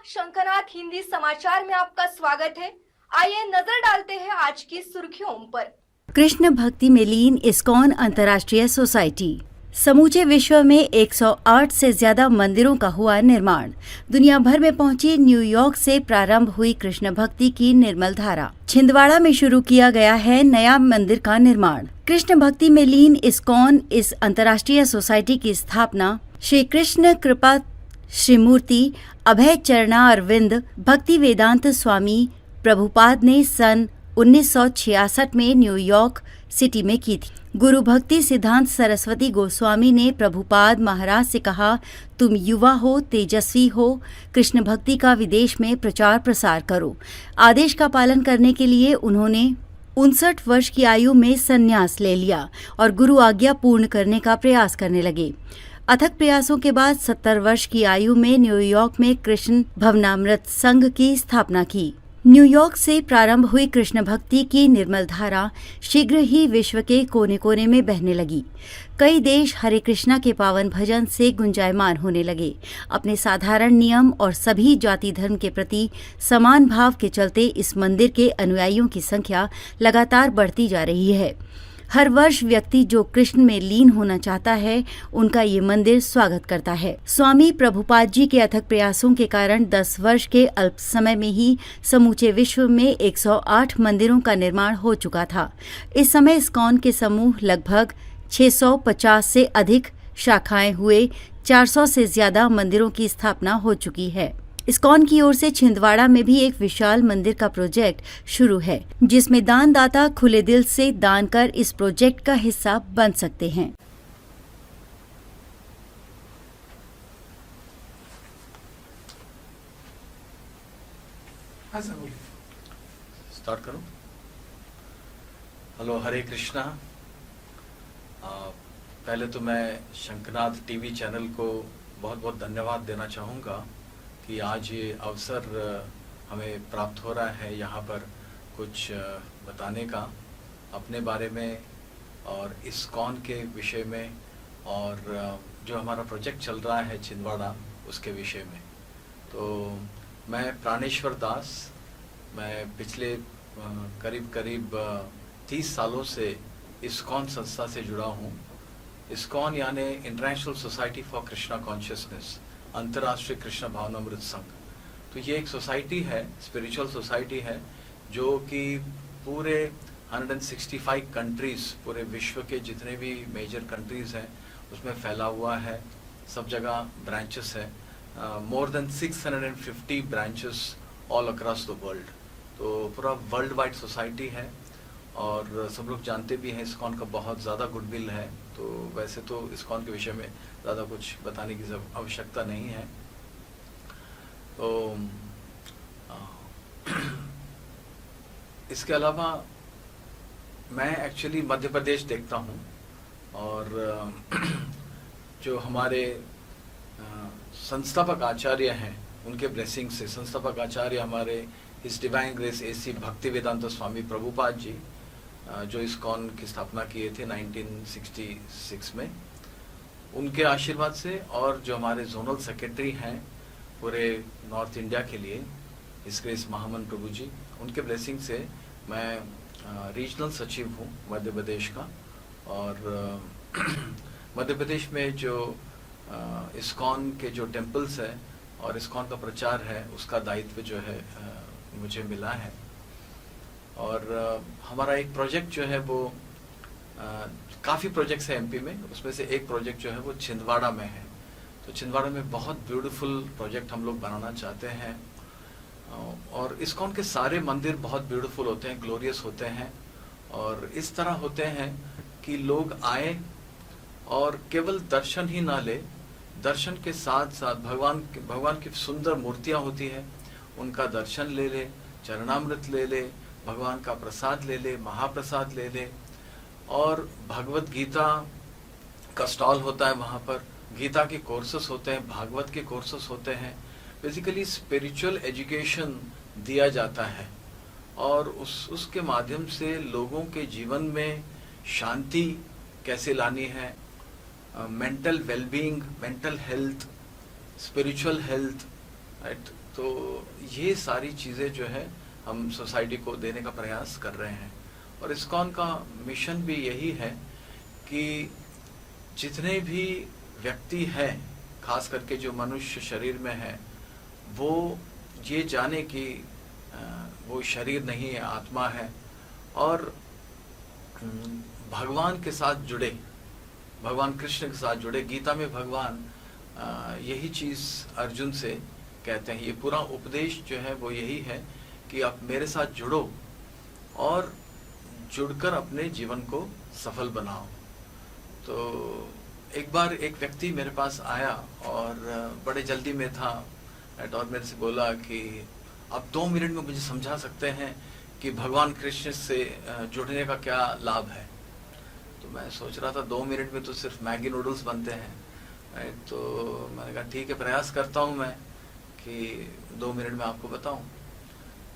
शंखनाथ हिंदी समाचार में आपका स्वागत है। आइए नजर डालते हैं आज की सुर्खियों पर। कृष्ण भक्ति में लीन इस्कॉन अंतर्राष्ट्रीय सोसाइटी। समूचे विश्व में 108 से ज्यादा मंदिरों का हुआ निर्माण। दुनिया भर में पहुंची न्यूयॉर्क से प्रारंभ हुई कृष्ण भक्ति की निर्मल धारा। छिंदवाड़ा में शुरू किया गया है नया मंदिर का निर्माण। कृष्ण भक्ति में लीन इस्कॉन इस अंतर्राष्ट्रीय सोसाइटी की स्थापना श्री कृष्ण कृपा श्रीमूर्ति अभय चरणा अरविंद भक्ति वेदांत स्वामी प्रभुपाद ने सन 1966 में न्यूयॉर्क सिटी में की थी। गुरु भक्ति सिद्धांत सरस्वती गोस्वामी ने प्रभुपाद महाराज से कहा, तुम युवा हो, तेजस्वी हो, कृष्ण भक्ति का विदेश में प्रचार प्रसार करो। आदेश का पालन करने के लिए उन्होंने 59 वर्ष की आयु में संन्यास ले लिया और गुरु आज्ञा पूर्ण करने का प्रयास करने लगे। अथक प्रयासों के बाद 70 वर्ष की आयु में न्यूयॉर्क में कृष्ण भवनामृत संघ की स्थापना की। न्यूयॉर्क से प्रारंभ हुई कृष्ण भक्ति की निर्मल धारा शीघ्र ही विश्व के कोने कोने में बहने लगी। कई देश हरे कृष्णा के पावन भजन से गुंजायमान होने लगे। अपने साधारण नियम और सभी जाति धर्म के प्रति समान भाव के चलते इस मंदिर के अनुयायियों की संख्या लगातार बढ़ती जा रही है। हर वर्ष व्यक्ति जो कृष्ण में लीन होना चाहता है, उनका ये मंदिर स्वागत करता है। स्वामी प्रभुपाद जी के अथक प्रयासों के कारण 10 वर्ष के अल्प समय में ही समूचे विश्व में 108 मंदिरों का निर्माण हो चुका था। इस समय इस्कॉन के समूह लगभग 650 से अधिक शाखाएं हुए 400 से ज्यादा मंदिरों की स्थापना हो चुकी है। इस्कॉन की ओर से छिंदवाड़ा में भी एक विशाल मंदिर का प्रोजेक्ट शुरू है, जिसमें दानदाता खुले दिल से दान कर इस प्रोजेक्ट का हिस्सा बन सकते हैं। स्टार्ट करो। हेलो, हरे कृष्णा। पहले तो मैं शंखनाथ टीवी चैनल को बहुत बहुत धन्यवाद देना चाहूँगा कि आज ये अवसर हमें प्राप्त हो रहा है यहाँ पर कुछ बताने का अपने बारे में और इस्कॉन के विषय में और जो हमारा प्रोजेक्ट चल रहा है छिंदवाड़ा उसके विषय में। तो मैं प्राणेश्वर दास, मैं पिछले करीब 30 सालों से इस्कॉन संस्था से जुड़ा हूँ। इस्कॉन यानी international society for Krishna consciousness, अंतर्राष्ट्रीय कृष्ण भावनामृत संघ। तो ये एक सोसाइटी है, स्पिरिचुअल सोसाइटी है, जो कि पूरे 165 कंट्रीज, पूरे विश्व के जितने भी मेजर कंट्रीज हैं उसमें फैला हुआ है। सब जगह ब्रांचेस है, more than 650 branches all across the world. तो पूरा वर्ल्ड वाइड सोसाइटी है और सब लोग जानते भी हैं इस्कॉन का बहुत ज़्यादा गुडविल है। तो वैसे तो इस्कॉन के विषय में ज़्यादा कुछ बताने की आवश्यकता नहीं है। तो इसके अलावा मैं एक्चुअली मध्य प्रदेश देखता हूँ और जो हमारे संस्थापक आचार्य हैं उनके ब्लेसिंग से, संस्थापक आचार्य हमारे हिज डिवाइन ग्रेस एसी भक्ति वेदांत स्वामी प्रभुपाद जी, जो इस्कॉन की स्थापना किए थे 1966 में, उनके आशीर्वाद से और जो हमारे जोनल सेक्रेटरी हैं पूरे नॉर्थ इंडिया के लिए, हिज ग्रेस महामन प्रभु जी, उनके ब्लेसिंग से मैं रीजनल सचिव हूँ मध्य प्रदेश का। और मध्य प्रदेश में जो इस्कॉन के जो टेम्पल्स है और इस्कॉन का प्रचार है उसका दायित्व जो है मुझे मिला है। और हमारा एक प्रोजेक्ट जो है वो काफ़ी प्रोजेक्ट्स हैं एमपी में, उसमें से एक प्रोजेक्ट जो है वो छिंदवाड़ा में है। तो छिंदवाड़ा में बहुत ब्यूटीफुल प्रोजेक्ट हम लोग बनाना चाहते हैं। और इस्कॉन के सारे मंदिर बहुत ब्यूटीफुल होते हैं, ग्लोरियस होते हैं और इस तरह होते हैं कि लोग आए और केवल दर्शन ही ना ले, दर्शन के साथ साथ भगवान की सुंदर मूर्तियाँ होती है, उनका दर्शन ले ले, चरणामृत ले ले, भगवान का प्रसाद ले ले, महाप्रसाद ले ले। और भगवत गीता का स्टॉल होता है वहाँ पर, गीता के कोर्सेस होते हैं, भागवत के कोर्सेस होते हैं। बेसिकली स्पिरिचुअल एजुकेशन दिया जाता है और उसके माध्यम से लोगों के जीवन में शांति कैसे लानी है, mental wellbeing, mental health, spiritual health, right, तो ये सारी चीज़ें जो है हम सोसाइटी को देने का प्रयास कर रहे हैं। और इस्कॉन का मिशन भी यही है कि जितने भी व्यक्ति हैं, खास करके जो मनुष्य शरीर में है, वो ये जाने कि वो शरीर नहीं है, आत्मा है, और भगवान के साथ जुड़े, भगवान कृष्ण के साथ जुड़े। गीता में भगवान यही चीज़ अर्जुन से कहते हैं। ये पूरा उपदेश जो है वो यही है कि आप मेरे साथ जुड़ो और जुड़कर अपने जीवन को सफल बनाओ। तो एक बार एक व्यक्ति मेरे पास आया और बड़े जल्दी में था और मेरे से बोला कि आप 2 मिनट में मुझे समझा सकते हैं कि भगवान कृष्ण से जुड़ने का क्या लाभ है। तो मैं सोच रहा था 2 मिनट में तो सिर्फ मैगी नूडल्स बनते हैं। तो मैंने कहा ठीक है, प्रयास करता हूँ मैं कि 2 मिनट में आपको बताऊं।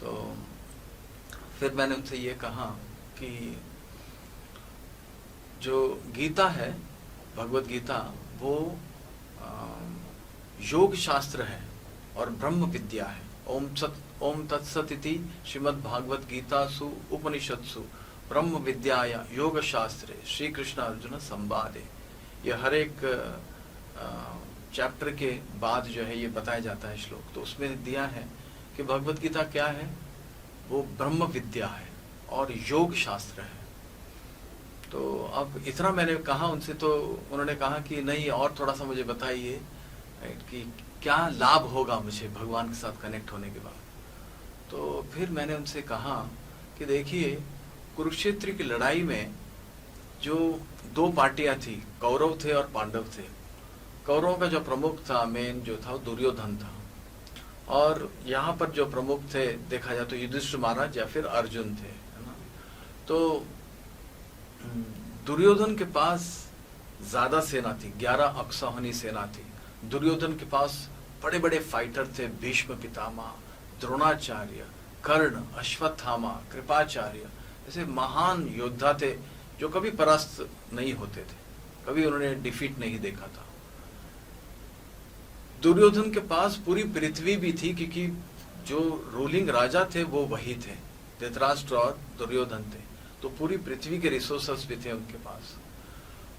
तो फिर मैंने उनसे ये कहा कि जो गीता है, भगवत गीता, वो योग शास्त्र है और ब्रह्म विद्या है। ओम तत्सत इति श्रीमद् भागवत गीतासु उपनिषत्सु ब्रह्म विद्याया योग शास्त्रे श्री कृष्ण अर्जुन संवादे। ये हर एक चैप्टर के बाद जो है ये बताया जाता है श्लोक। तो उसमें दिया है कि भगवत गीता क्या है, वो ब्रह्म विद्या है और योग शास्त्र है। तो अब इतना मैंने कहा उनसे, तो उन्होंने कहा कि नहीं, और थोड़ा सा मुझे बताइए कि क्या लाभ होगा मुझे भगवान के साथ कनेक्ट होने के बाद। तो फिर मैंने उनसे कहा कि देखिए, कुरुक्षेत्र की लड़ाई में जो 2 पार्टियां थी, कौरव थे और पांडव थे। कौरवों का जो प्रमुख था, मेन जो था, वो दुर्योधन था। और यहाँ पर जो प्रमुख थे देखा जाए तो युधिष्ठिर महाराज या फिर अर्जुन थे, है ना। तो दुर्योधन के पास ज्यादा सेना थी, 11 अक्षौहिणी सेना थी। दुर्योधन के पास बड़े बड़े फाइटर थे, भीष्म पितामह, द्रोणाचार्य, कर्ण, अश्वत्थामा, कृपाचार्य, ऐसे महान योद्धा थे जो कभी परास्त नहीं होते थे, कभी उन्होंने डिफीट नहीं देखा था। दुर्योधन के पास पूरी पृथ्वी भी थी, क्योंकि जो रूलिंग राजा थे वो वही थे, धृतराष्ट्र और दुर्योधन थे। तो पूरी पृथ्वी के रिसोर्सेस भी थे उनके पास,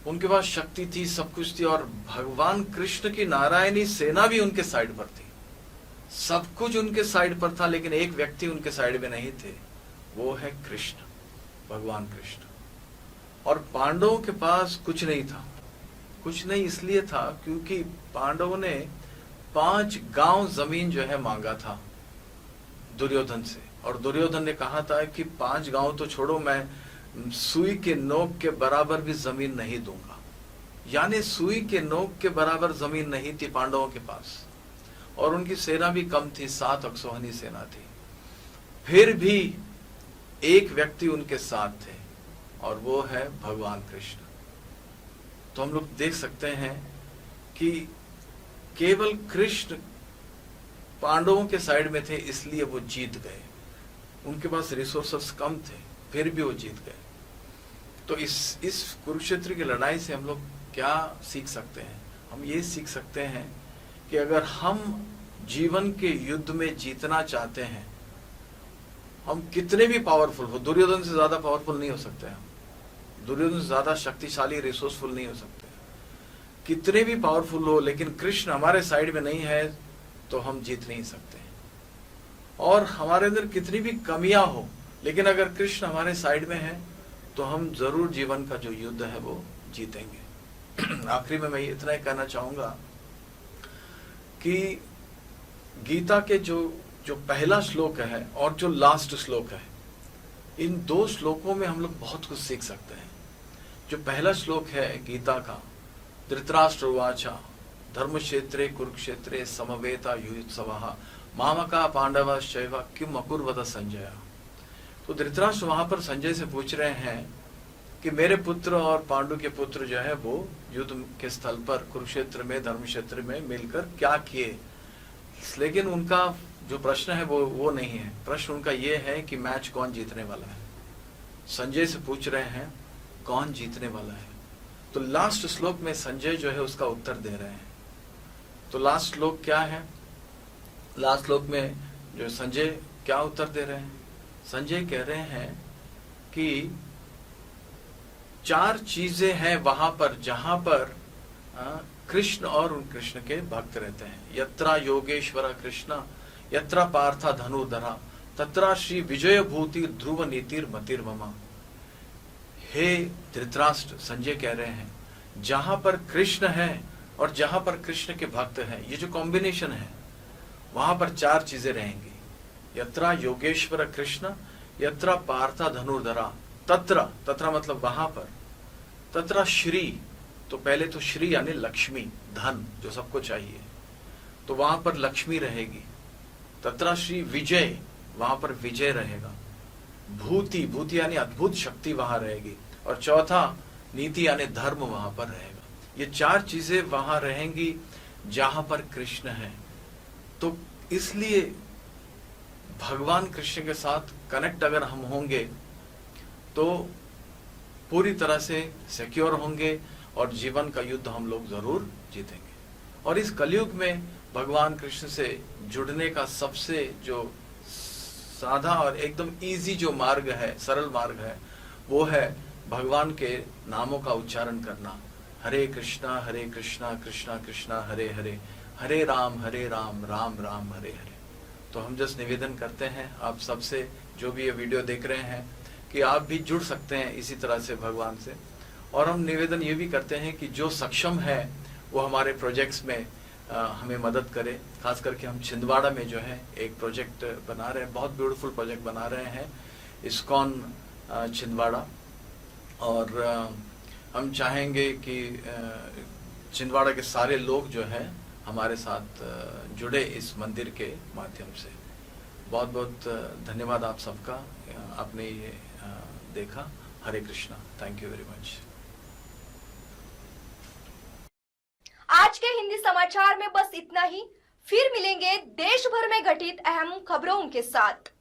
उनके पास शक्ति थी, सब कुछ थी। और भगवान कृष्ण की नारायणी सेना भी उनके साइड पर थी, सब कुछ उनके साइड पर था। लेकिन एक व्यक्ति उनके साइड में नहीं थे, वो है कृष्ण, भगवान कृष्ण। और पांडवों के पास कुछ नहीं था। कुछ नहीं इसलिए था क्योंकि पांडवों ने 5 गांव जमीन जो है मांगा था दुर्योधन से। और दुर्योधन ने कहा था कि 5 गांव तो छोड़ो, मैं सुई के नोक के बराबर भी जमीन नहीं दूंगा। यानी सुई के नोक के बराबर जमीन नहीं थी पांडवों के पास, और उनकी सेना भी कम थी, 7 अक्षौहिणी सेना थी। फिर भी एक व्यक्ति उनके साथ थे, और वो है भगवान कृष्ण। तो हम लोग देख सकते हैं कि केवल कृष्ण पांडवों के साइड में थे, इसलिए वो जीत गए। उनके पास रिसोर्सेस कम थे, फिर भी वो जीत गए। तो इस कुरुक्षेत्र की लड़ाई से हम लोग क्या सीख सकते हैं? हम ये सीख सकते हैं कि अगर हम जीवन के युद्ध में जीतना चाहते हैं, हम कितने भी पावरफुल हो, दुर्योधन से ज्यादा पावरफुल नहीं हो सकते हम, दुर्योधन से ज्यादा शक्तिशाली, रिसोर्सफुल नहीं हो सकते, कितने भी पावरफुल हो, लेकिन कृष्ण हमारे साइड में नहीं है तो हम जीत नहीं सकते। और हमारे अंदर कितनी भी कमियां हो, लेकिन अगर कृष्ण हमारे साइड में है तो हम जरूर जीवन का जो युद्ध है वो जीतेंगे। आखिरी में मैं इतना ही कहना चाहूंगा कि गीता के जो पहला श्लोक है और जो लास्ट श्लोक है, इन 2 श्लोकों में हम लोग बहुत कुछ सीख सकते हैं। जो पहला श्लोक है गीता का, धृतराष्ट्र उवाचा धर्मक्षेत्रे कुरुक्षेत्रे समवेता युयुत्सवः मामका पांडवश्चैव किम अकुर्वत संजय। तो धृतराष्ट्र वहां पर संजय से पूछ रहे हैं कि मेरे पुत्र और पांडु के पुत्र जो है वो युद्ध के स्थल पर कुरुक्षेत्र में, धर्मक्षेत्र में मिलकर क्या किए। लेकिन उनका जो प्रश्न है वो नहीं है। प्रश्न उनका ये है कि मैच कौन जीतने वाला है। संजय से पूछ रहे हैं कौन जीतने वाला है। तो लास्ट श्लोक में संजय जो है उसका उत्तर दे रहे हैं। तो लास्ट श्लोक क्या है? लास्ट श्लोक में जो संजय क्या उत्तर दे रहे हैं, संजय कह रहे हैं कि 4 चीजें हैं वहां पर जहां पर कृष्ण और उन कृष्ण के भक्त रहते हैं। यत्रा योगेश्वर कृष्ण यत्रा पार्था धनुर्धरा तत्रा श्री विजय भूति ध्रुव नीतिर मतिर ममा। हे धृतराष्ट्र, संजय कह रहे हैं जहां पर कृष्ण है और जहां पर कृष्ण के भक्त हैं, ये जो कॉम्बिनेशन है वहां पर 4 चीजें रहेंगी। यत्रा योगेश्वर कृष्ण यत्रा पार्था धनुर्धरा तत्र, तत्र मतलब वहां पर, तत्र श्री, तो पहले तो श्री यानी लक्ष्मी, धन जो सबको चाहिए, तो वहां पर लक्ष्मी रहेगी। तत्र श्री विजय, वहां पर विजय रहेगा। भूति, भूति यानी अद्भुत शक्ति वहां रहेगी। और चौथा नीति यानी धर्म वहां पर रहेगा। ये 4 चीजें वहां रहेंगी जहां पर कृष्ण है। तो इसलिए भगवान कृष्ण के साथ कनेक्ट अगर हम होंगे तो पूरी तरह से सिक्योर होंगे और जीवन का युद्ध हम लोग जरूर जीतेंगे। और इस कलयुग में भगवान कृष्ण से जुड़ने का सबसे जो साधा और एकदम इजी जो मार्ग है, सरल मार्ग है, वो है भगवान के नामों का उच्चारण करना। हरे कृष्णा कृष्णा कृष्णा हरे हरे, हरे राम राम राम हरे हरे। तो हम जस्ट निवेदन करते हैं आप सबसे, जो भी ये वीडियो देख रहे हैं, कि आप भी जुड़ सकते हैं इसी तरह से भगवान से। और हम निवेदन ये भी करते हैं कि जो सक्षम है वो हमारे प्रोजेक्ट्स में हमें मदद करे। खास करके हम छिंदवाड़ा में जो है एक प्रोजेक्ट बना रहे हैं, बहुत ब्यूटीफुल प्रोजेक्ट बना रहे हैं, इस्कॉन छिंदवाड़ा। और हम चाहेंगे कि छिंदवाड़ा के सारे लोग जो है हमारे साथ जुड़े इस मंदिर के माध्यम से। बहुत बहुत धन्यवाद आप सबका, आपने ये देखा। Hare Krishna, thank you very much. आज के हिंदी समाचार में बस इतना ही। फिर मिलेंगे देश भर में घटित अहम खबरों के साथ।